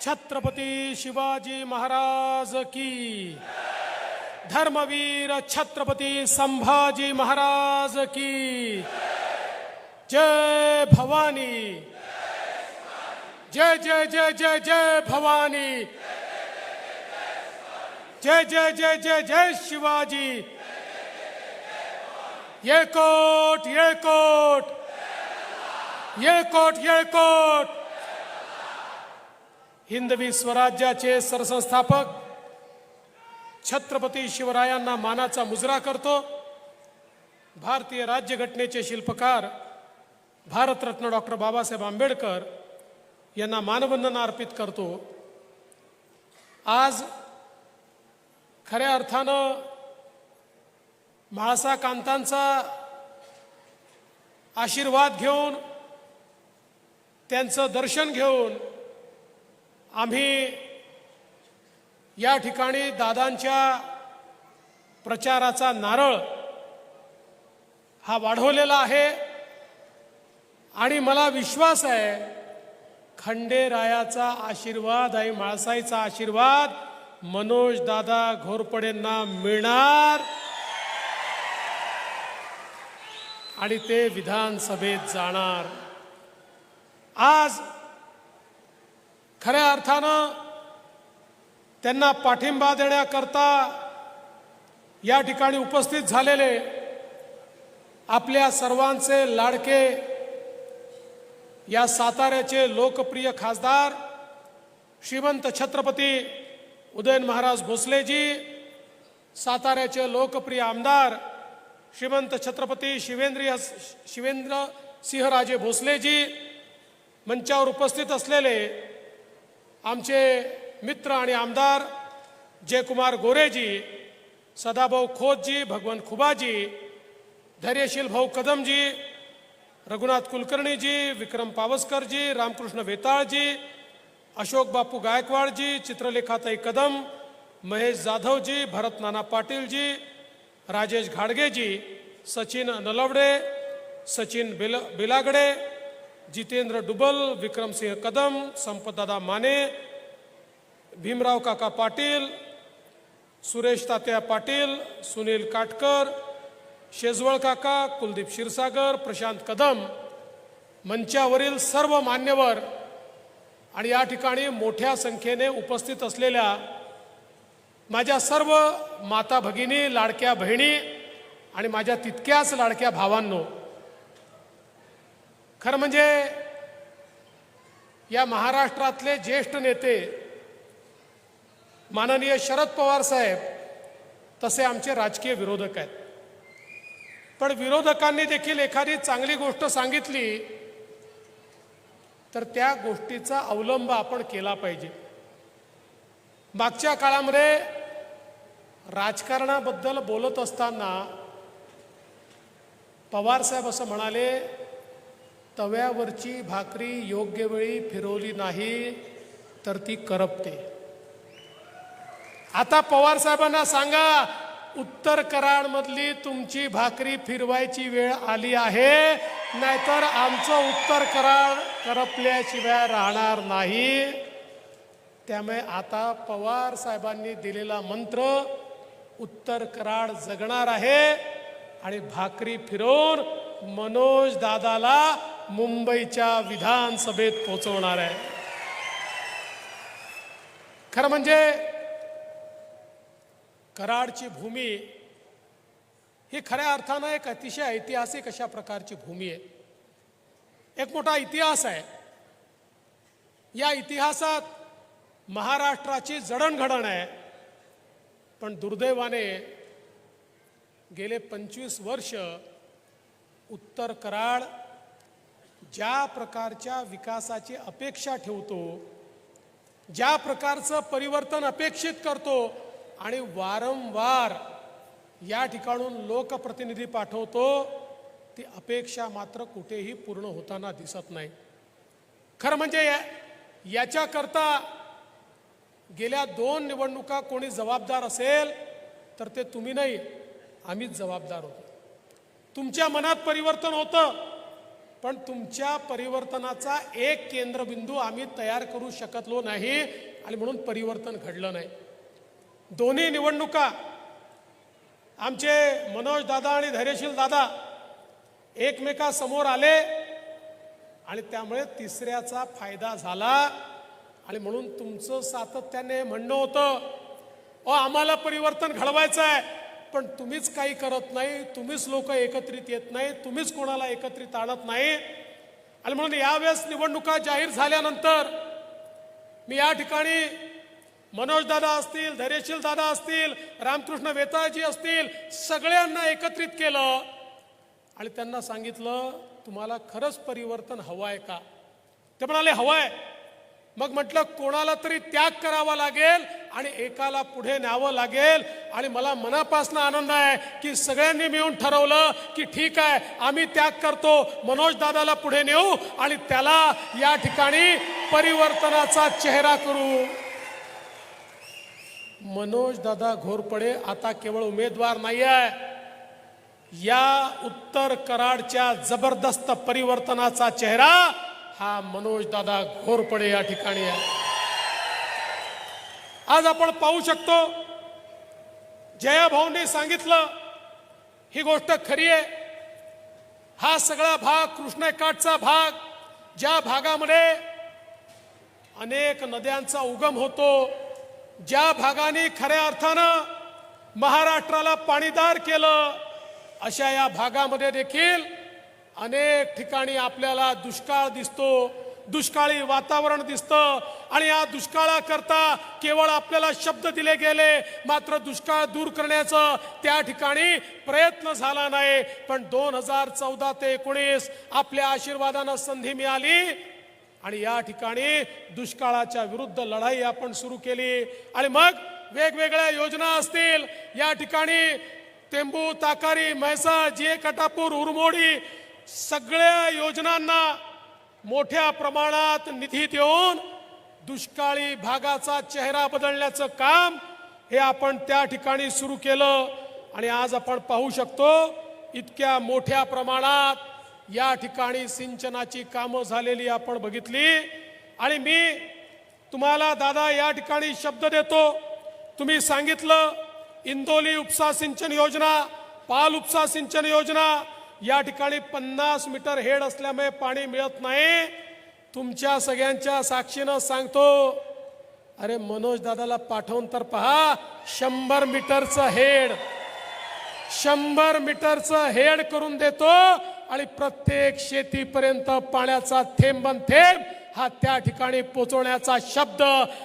छत्रपती शिवाजी महाराज की, धर्मवीर छत्रपती संभाजी महाराज की, जय भवानी, जय जय जय जय जय भवानी, जय जय जय जय जय शिवाजी, ये कोट ये कोट ये कोट ये कोट। हिंदवी स्वराज्याचे सरसंस्थापक छत्रपती शिवरायांना मानाचा मुजरा करतो। भारतीय राज्यघटनेचे शिल्पकार भारतरत्न डॉक्टर बाबासाहेब आंबेडकर यांना मानवंदना अर्पित करतो। आज खऱ्या अर्थानं म्हाळसा कांतांचा आशीर्वाद घेऊन, त्यांचं दर्शन घेऊन आम्ही या ठिकाणी दादांच्या प्रचाराचा नारळ हा वाढवलेला आहे आणि मला विश्वास आहे खंडेरायाचा आशीर्वाद आणि म्हाळसाईचा आशीर्वाद मनोज दादा घोरपडेंना मिळणार आणि ते विधानसभेत जाणार। आज खऱ्या अर्थानं त्यांना पाठिंबा देण्याकरता या ठिकाणी उपस्थित झालेले आपल्या सर्वांचे लाडके या साताऱ्याचे लोकप्रिय खासदार श्रीमंत छत्रपती उदयन महाराज भोसलेजी, साताऱ्याचे लोकप्रिय आमदार श्रीमंत छत्रपती शिवेंद्र सिंहराजे भोसलेजी, मंचावर उपस्थित असलेले आमचे मित्र आणि आमदार जयकुमार गोरेजी, सदाभाऊ खोतजी, भगवंत खुबाजी, धैर्यशील भाऊ कदमजी, रघुनाथ कुलकर्णीजी, विक्रम पावसकरजी, रामकृष्ण वेताळजी, अशोक बापू गायकवाडजी, चित्रलेखाताई कदम, महेश जाधवजी, भरत नाना पाटीलजी, राजेश घाडगेजी, सचिन नलवडे, सचिन बिलागडे, जितेंद्र डुबल, विक्रमसिंह कदम, संपतदादा माने, भीमराव काका पाटील, सुरेश तात्या पाटील, सुनील काटकर, शेजवळ काका, कुलदीप क्षीरसागर, प्रशांत कदम, मंचावरील सर्व मान्यवर आणि या ठिकाणी मोठ्या संख्येने उपस्थित असलेल्या माझ्या सर्व माता भगिनी, लाडक्या बहिणी आणि माझ्या तितक्याच लाडक्या भावांनो, खरं म्हणजे या महाराष्ट्रातले ज्येष्ठ नेते माननीय शरद पवार साहेब तसे आमचे राजकीय विरोधक आहेत। पण विरोधकांनी देखील एखादी चांगली गोष्ट सांगितली तर त्या गोष्टीचा अवलंब आपण केला पाहिजे। मागच्या काळामध्ये राजकारणाबद्दल बोलत असताना पवार साहेब असं म्हणाले, तव्यावरची भाकरी योग्य वेळी फिरवली नाही तर ती करपते। आता पवार साहेबांना सांगा, उत्तर कराडमधली तुमची भाकरी फिरवायची वेळ आली आहे, नाहीतर आमचं उत्तर कराड करपल्याशिवाय राहणार नाही। त्यामुळे आता पवार साहेबांनी दिलेला मंत्र उत्तर कराड जगणार आहे आणि भाकरी फिरवून मनोज दादाला मुंबईच्या विधानसभेत पोहोचवणार आहे। खरं म्हणजे कराडची भूमी ही खऱ्या अर्थानं एक अतिशय ऐतिहासिक अशा प्रकारची भूमी आहे। एक मोठा इतिहास आहे। या इतिहासात महाराष्ट्राची जडणघडण आहे। पण दुर्दैवाने गेले 25 वर्ष उत्तर कराड ज्या प्रकारच्या विकासाची अपेक्षा ठेवतो, ज्या प्रकारचं परिवर्तन अपेक्षित करतो आणि वारंवार या ठिकाणून लोकप्रतिनिधी पाठवतो, ती अपेक्षा मात्र कुठेही पूर्ण होताना दिसत नाही। खरं म्हणजे याच्याकरता गेल्या 2 निवडणुका कोणी जबाबदार असेल तर ते तुम्ही नाही, आम्हीच जबाबदार होतो। तुमच्या मनात परिवर्तन होतं, पण तुमच्या परिवर्तनाचा एक केंद्रबिंदू आम्ही तयार करू शकलो नाही आणि म्हणून परिवर्तन घडलं नाही. दोन्ही निवडणुका आमचे मनोज दादा आणि धैर्यशील दादा एकमेकासमोर आले आणि त्यामुळे तिसऱ्याचा फायदा झाला आणि म्हणून तुमचं सातत्याने म्हणणं होतं आम्हाला परिवर्तन घडवायचं आहे, पण तुम्हीच काही करत नाही, तुम्हीच लोक एकत्रित येत नाही, तुम्हीच कोणाला एकत्रित आणत नाही. आणि म्हणून यावेळेस निवडणुका जाहीर झाल्यानंतर मी या ठिकाणी मनोज दादा असतील, धैर्यशील दादा असतील, रामकृष्ण वेताळजी असतील, सगळ्यांना एकत्रित केलं आणि त्यांना सांगितलं तुम्हाला खरंच परिवर्तन हवं आहे का? ते म्हणाले हवं आहे. मग म्हटलं कोणाला तरी त्याग करावा लागेल आणि एकाला पुढे न्यावं लागेल. आणि मला मनापासून आनंद आहे की सगळ्यांनी मिळून ठरवलं की ठीक आहे आम्ही त्याग करतो, मनोज दादाला पुढे नेऊ आणि त्याला या ठिकाणी परिवर्तनाचा चेहरा करू. मनोज दादा घोरपडे आता केवळ उमेदवार नाही आहे, या उत्तर कराडच्या जबरदस्त परिवर्तनाचा चेहरा हा मनोज दादा घोरपडे या ठिकाणी आहे. आज आपण पाहू शकतो जयाभाऊंनी सांगितलं ही गोष्ट खरी आहे. हा सगळा भाग कृष्णकाठचा भाग, ज्या भागामध्ये अनेक नद्यांचा उगम होतो, ज्या भागाने खऱ्या अर्थानं महाराष्ट्राला पाणीदार केलं, अशा या भागामध्ये देखील अनेक ठिकाणी आपल्याला दुष्काळ दिसतो, दुष्काळी वातावरण दिसतं. आणि या दुष्काळाकरता केवळ आपल्याला शब्द दिले गेले, मात्र दुष्काळ दूर करण्याचं त्या ठिकाणी प्रयत्न झाला नाही. पण 2014 ते 19 आपल्या आशीर्वादानं संधी मिळाली आणि या ठिकाणी दुष्काळाच्या विरुद्ध लढाई आपण सुरू केली. आणि मग वेगवेगळ्या योजना असतील, या ठिकाणी टेंबू, ताकारी, म्हैसा, जे कटापूर, उरमोडी सगळ्या योजनांना मोठ्या प्रमाणात निधी देऊन दुष्काळी भागाचा चेहरा बदलण्याचं काम हे आपण त्या ठिकाणी सुरू केलं. आणि आज आपण पाहू शकतो इतक्या मोठ्या प्रमाणात या ठिकाणी सिंचनाची कामं झालेली आपण बघितली. आणि मी तुम्हाला दादा या ठिकाणी शब्द देतो, तुम्ही सांगितलं इंदोली उपसा सिंचन योजना, पाल उपसा सिंचन योजना, या ठिकाणी 50 मीटर हेड असल्यामुळे पाणी मिळत नाही. तुमच्या सगळ्यांच्या साक्षीनं सांगतो, अरे मनोज दादाला पाठवून तर पहा 100 मीटरचं हेड, 100 मीटरचं हेड करून देतो आणि प्रत्येक शेतीपर्यंत पाण्याचा थेंबन थेंब हा त्या ठिकाणी पोचवण्याचा शब्द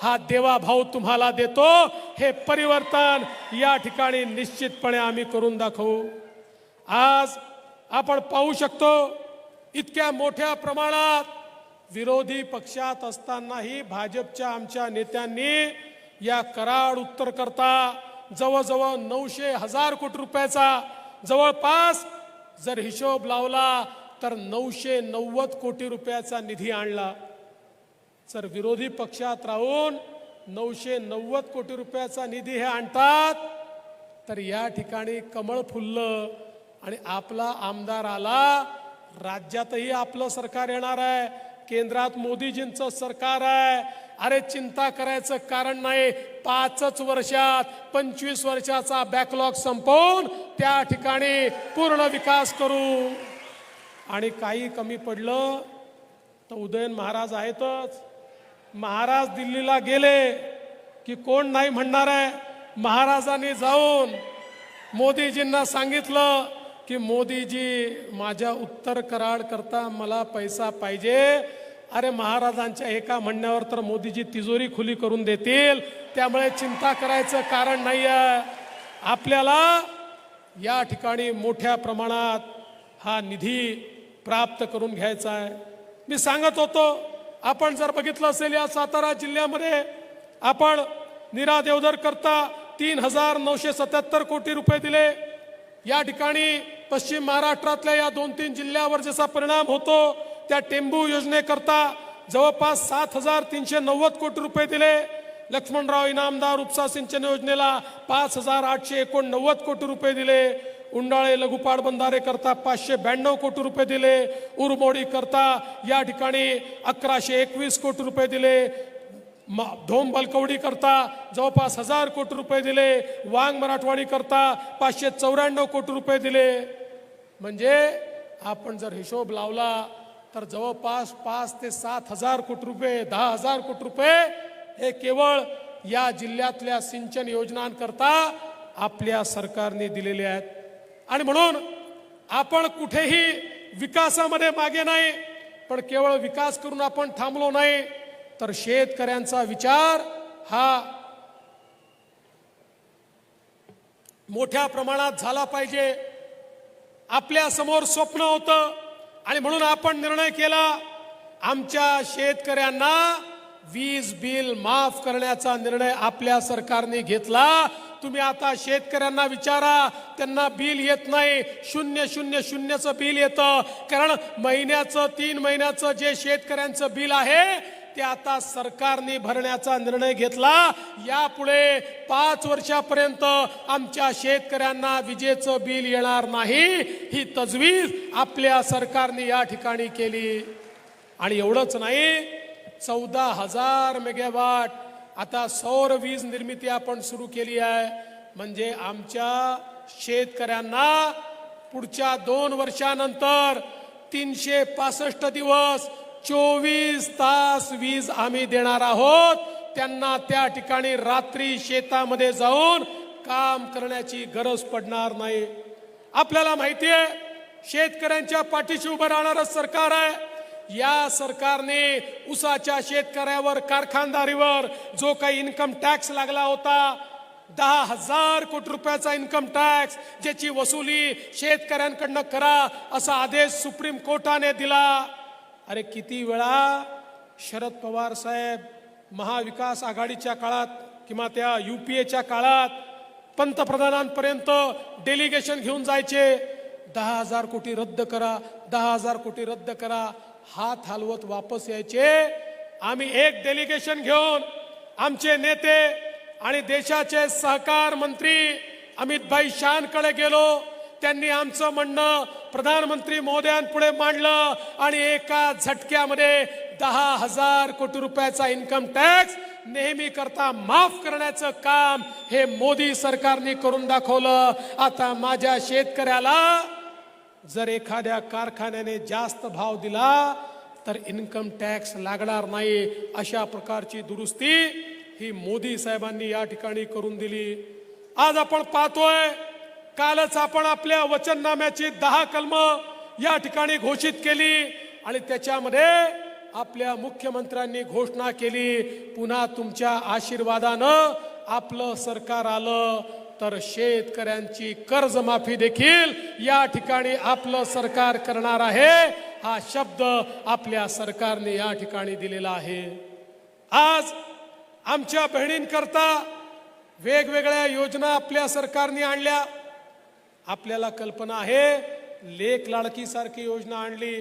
हा देवाभाऊ तुम्हाला देतो. हे परिवर्तन या ठिकाणी निश्चितपणे आम्ही करून दाखवू. आज आपण पाहू शकतो इतक्या मोठ्या प्रमाणात विरोधी पक्षात असतानाही भाजपच्या आमच्या नेत्यांनी या कराड उत्तर करता जवळजवळ 900,000 कोटी रुपयाचा जवळपास जर हिशोब लावला तर 990 कोटी रुपयाचा निधी आणला. जर विरोधी पक्षात राहून 990 कोटी रुपयाचा निधी हे आणतात तर या ठिकाणी कमळ फुललं आणि आपला आमदार आला. राज्यातही आपलं सरकार येणार आहे, केंद्रात मोदीजींचं सरकार आहे. अरे चिंता करायचं कारण नाही, 5 वर्षात 25 वर्षाचा बॅकलॉग संपवून त्या ठिकाणी पूर्ण विकास करू. आणि काही कमी पडलं तर उदयन महाराज आहेतच. महाराज दिल्लीला गेले की कोण नाही म्हणणार आहे. महाराजांनी जाऊन मोदीजींना सांगितलं की मोदीजी माझ्या उत्तर कराड करता मला पैसा पाहिजे. अरे महाराजांच्या एका म्हणण्यावर तर मोदीजी तिजोरी खुली करून देतील, त्यामुळे चिंता करायचं कारण नाही आहे. आपल्याला या ठिकाणी मोठ्या प्रमाणात हा निधी प्राप्त करून घ्यायचा आहे. मी सांगत होतो, आपण जर बघितलं असेल या सातारा जिल्ह्यामध्ये आपण नीरा देवधर करता 3,977 कोटी रुपये दिले. या ठिकाणी पश्चिम महाराष्ट्रातल्या या 2-3 जिल्ह्यावर जसा परिणाम होतो त्या टेंबू योजनेकरता जवळपास 7,390 कोटी रुपये दिले. लक्ष्मणराव इनामदार उपसा सिंचन योजनेला 5,889 कोटी रुपये दिले. उंडाळे लघुपाट बंधारे करता 592 कोटी रुपये दिले, उरमोडी करता या ठिकाणी 1121 कोटी रुपये दिले, धोम बलकवडी करता जवळपास 1000 कोटी रुपये दिले, वांग मराठवाडी करता 594 कोटी रुपये दिले. म्हणजे आपण जर हिशोब लावला तर जवळपास 5 ते 7 हजार कोटी रुपये, 10,000 कोटी रुपये हे केवळ या जिल्ह्यातल्या सिंचन योजनांकरता आपल्या सरकारने दिलेले आहेत. आणि म्हणून आपण कुठेही विकासामध्ये मागे नाही, पण केवळ विकास करून आपण थांबलो नाही, तर शेतकऱ्यांचा विचार हा मोठ्या प्रमाणात झाला पाहिजे. आपल्या समोर स्वप्न होतं आणि म्हणून आपण निर्णय केला, आमच्या शेतकऱ्यांना वीज बिल माफ करण्याचा निर्णय आपल्या सरकारने घेतला. तुम्ही आता शेतकऱ्यांना विचारा, त्यांना बिल येत नाही, 000चं बिल येतं. कारण महिन्याचं 3 महिन्याचं जे शेतकऱ्यांचं बिल आहे ते आता सरकारने भरण्याचा निर्णय घेतला. यापुढे 5 वर्षापर्यंत आमच्या शेतकऱ्यांना विजेचं बिल येणार नाही, ही तजवीज आपल्या सरकारने या ठिकाणी केली. आणि एवढंच नाही, 14,000 मेगावॅट आता सौर वीज निर्मिती आपण सुरू केली आहे. म्हणजे आमच्या शेतकऱ्यांना पुढच्या 2 वर्षानंतर 365 दिवस 24 तास वीज आम्ही देणार आहोत. त्यांना त्या ठिकाणी रात्री शेतामध्ये जाऊन काम करण्याची गरज पडणार नाही. आपल्याला माहिती आहे, शेतकऱ्यांच्या पाठीशी उभं राहणारं सरकार आहे. या सरकारने ऊसाच्या शेतकऱ्यावर, कारखानदारीवर जो काही इन्कम टॅक्स लागला होता, 10,000 कोटी रुपयाचा इन्कम टॅक्स, ज्याची वसुली शेतकऱ्यांकडनं करा असा आदेश सुप्रीम कोर्टाने दिला. अरे किती वेळा शरद पवार साहेब महाविकास आघाडीच्या काळात किंवा त्या UPAच्या काळात पंतप्रधानांपर्यंत डेलिगेशन घेऊन जायचे, 10,000 कोटी रद्द करा, 10,000 कोटी रद्द करा. हात हलवत वापस यायचे. आम्ही एक डेलिगेशन घेऊन आमचे नेते आणि देशाचे सहकार मंत्री अमित शहांकडे गेलो. त्यांनी आमचं म्हणणं प्रधानमंत्री महोदयांपुढे मांडलं आणि एका झटक्यामध्ये 10,000 कोटी रुपयाचा इन्कम टॅक्स नेहमी करता माफ करण्याचं काम हे मोदी सरकारने करून दाखवलं. आता माझ्या शेतकऱ्याला जर एखाद्या कारखान्याने जास्त भाव दिला तर इन्कम टॅक्स लागणार नाही, अशा प्रकारची दुरुस्ती ही मोदी साहेबांनी या ठिकाणी करून दिली. आज आपण पाहतोय, कालच आपण आपल्या वचननाम्याची 10 कलमं या ठिकाणी घोषित केली आणि त्याच्यामध्ये आपल्या मुख्यमंत्र्यांनी घोषणा केली, पुन्हा तुमच्या आशीर्वादानं आपलं सरकार आलं तर शेतकऱ्यांची कर्जमाफी देखील या ठिकाणी आपलं सरकार करणार आहे. हा शब्द आपल्या सरकारने या ठिकाणी दिलेला आहे. आज आमच्या बहिणींकरता वेगवेगळ्या योजना आपल्या सरकारने आणल्या. आपल्याला कल्पना आहे, लेक लाडकी सारखी योजना आणली,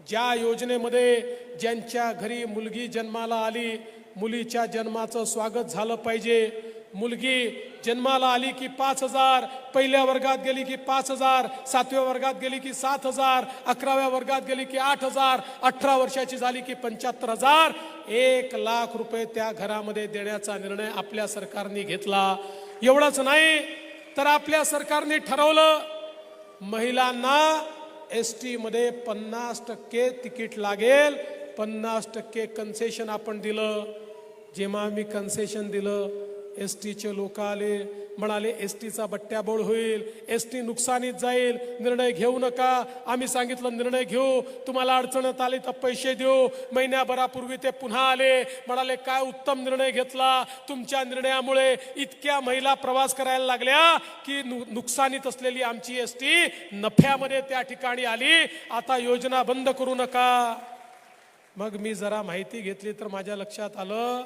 ज्या योजनेमध्ये ज्यांच्या घरी मुलगी जन्माला आली, मुलीच्या जन्माचं स्वागत झालं पाहिजे. मुलगी जन्माला आली की 5,000, पहिल्या वर्गात गेली की 5,000, 7व्या वर्गात गेली की 7,000, 11व्या वर्गात गेली की 8,000, 18 वर्षाची झाली की 75,000, 1,00,000 रुपये त्या घरामध्ये देण्याचा निर्णय आपल्या सरकारने घेतला. एवढंच नाही तर आपल्या सरकारने ठरवलं, महिलांना ST मध्ये 50% तिकीट लागेल, 50% कन्सेशन आपण दिलं. जेव्हा आम्ही कन्सेशन दिलं, STचे लोक आले, म्हणाले STचा बट्ट्याबोळ होईल, ST नुकसानीत जाईल, निर्णय घेऊ नका. आम्ही सांगितलं निर्णय घेऊ, तुम्हाला अडचणत आली तर पैसे देऊ. महिन्याभरापूर्वी ते पुन्हा आले, म्हणाले काय उत्तम निर्णय घेतला, तुमच्या निर्णयामुळे इतक्या महिला प्रवास करायला लागल्या की नुकसानीत असलेली आमची ST नफ्यामध्ये त्या ठिकाणी आली. आता योजना बंद करू नका. मग मी जरा माहिती घेतली तर माझ्या लक्षात आलं,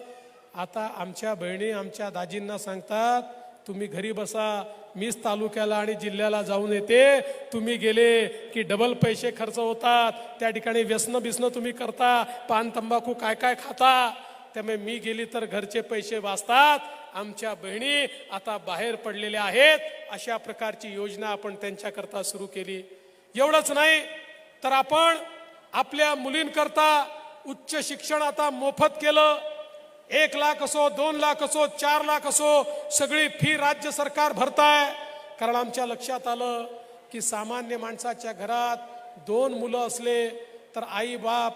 आता आमच्या बहिणी आमच्या दाजींना सांगतात, तुम्ही घरी बसा, मीच तालुक्याला आणि जिल्ह्याला जाऊन येते, तुम्ही गेले की डबल पैसे खर्च होतात, त्या ठिकाणी व्यसन बिसनं तुम्ही करता, पान तंबाखू काय काय खाता. त्यामुळे मी गेली तर घरचे पैसे वाचतात, आमच्या बहिणी आता बाहेर पडलेल्या आहेत, अशा प्रकारची योजना आपण त्यांच्याकरता सुरू केली. एवढंच नाही तर आपण आपल्या मुलींकरता उच्च शिक्षण आता मोफत केलं. 1 लाख असो, 2 लाख असो, 4 लाख असो, सगळी फी राज्य सरकार भरताय. कारण आमच्या लक्षात आलं की सामान्य माणसाच्या घरात 2 मुलं असले तर आई बाप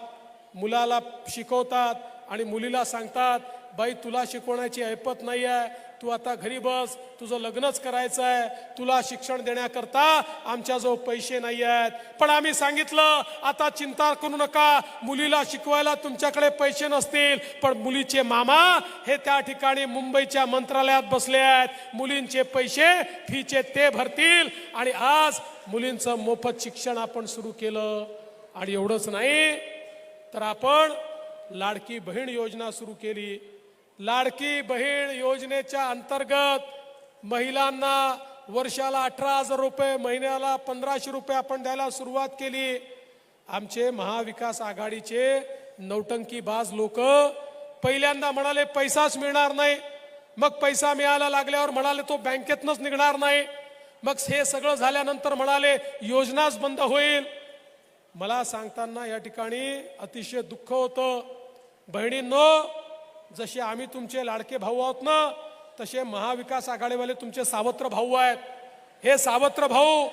मुलाला शिकवतात आणि मुलीला सांगतात, बाई तुला शिकवण्याची ऐपत नाही आहे, तू आता घरी बस, तुझं लग्नच करायचं आहे, तुला शिक्षण देण्याकरता आमच्याजवळ पैसे नाही आहेत. पण आम्ही सांगितलं आता चिंता करू नका, मुलीला शिकवायला तुमच्याकडे पैसे नसतील पण मुलीचे मामा हे त्या ठिकाणी मुंबईच्या मंत्रालयात बसले आहेत, मुलींचे पैसे फीचे ते भरतील. आणि आज मुलींचं मोफत शिक्षण आपण सुरू केलं. आणि एवढंच नाही तर आपण लाडकी बहीण योजना सुरू केली. लाडकी बहीण योजनेच्या अंतर्गत महिलांना वर्षाला 18,000 रुपये, महिन्याला 1,500 रुपये आपण द्यायला सुरुवात केली. आमचे महाविकास आघाडीचे नौटंकीबाज लोक पहिल्यांदा म्हणाले पैसाच मिळणार नाही, मग पैसा मिळायला लागल्यावर म्हणाले तो बँकेतनच निघणार नाही, मग हे सगळं झाल्यानंतर म्हणाले योजनाच बंद होईल. मला सांगताना या ठिकाणी अतिशय दुःख होतं. बहिणींनो, जसे आम्ही तुमचे लाडके भाऊ आहोत ना, तसे महाविकास आघाडीवाले तुमचे सावत्र भाऊ आहेत. हे सावत्र भाऊ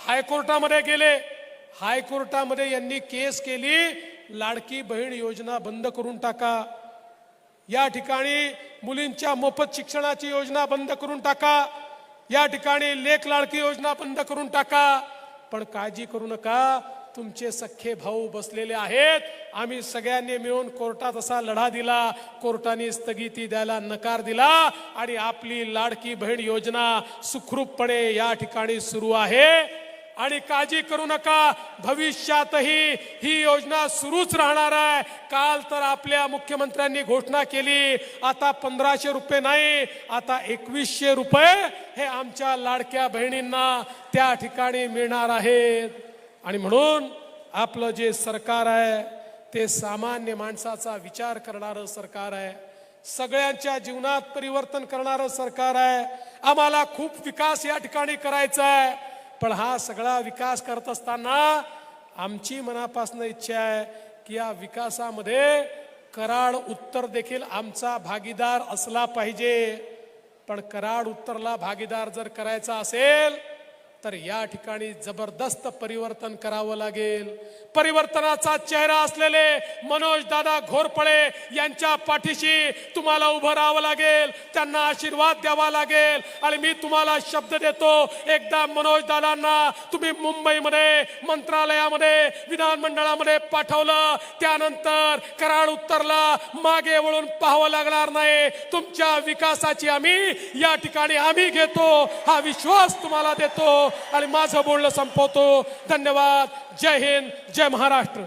हायकोर्टामध्ये गेले. हायकोर्टामध्ये यांनी केस केली, लाडकी बहीण योजना बंद करून टाका, या ठिकाणी मुलींच्या मोफत शिक्षणाची योजना बंद करून टाका, या ठिकाणी लेक लाडकी योजना बंद करून टाका. पण काळजी करू नका, तुमचे सख्खे भाऊ बसलेले आहेत. आम्ही सगळ्यांनी मिळून कोर्टात असा लढा दिला, कोर्टाने स्थगिती द्यायला नकार दिला आणि आपली लाडकी बहीण योजना सुखरूपपणे या ठिकाणी सुरू आहे. आणि काळजी करू नका, भविष्यातही ही योजना सुरूच राहणार आहे. काल तर आपल्या मुख्यमंत्र्यांनी घोषणा केली, आता 1,500 रुपये नाही, आता 2,100 रुपये हे आमच्या लाडक्या बहिणींना त्या ठिकाणी मिळणार आहेत. आणि म्हणून आपलं जे सरकार आहे ते सामान्य माणसाचा विचार करणारं सरकार आहे, सगळ्यांच्या जीवनात परिवर्तन करणारं सरकार आहे. आम्हाला खूप विकास या ठिकाणी करायचा आहे, पण हा सगळा विकास करत असताना आमची मनापासून इच्छा आहे की या विकासामध्ये कराड उत्तर देखील आमचा भागीदार असला पाहिजे. पण कराड उत्तरला भागीदार जर करायचा असेल तर या ठिकाणी जबरदस्त परिवर्तन करावं लागेल. परिवर्तनाचा चेहरा असलेले मनोज दादा घोरपडे यांच्या पाठीशी तुम्हाला उभं राहावं लागेल, त्यांना आशीर्वाद द्यावा लागेल. आणि मी तुम्हाला शब्द देतो, एकदा मनोज दादांना तुम्ही मुंबईमध्ये मंत्रालयामध्ये विधानमंडळामध्ये पाठवलं, त्यानंतर कराड उत्तरला मागे वळून पाहावं लागणार नाही. तुमच्या विकासाची या ठिकाणी आम्ही घेतो, हा विश्वास तुम्हाला देतो. आणि माझं बोलणं संपवतो. धन्यवाद. जय हिंद, जय महाराष्ट्र.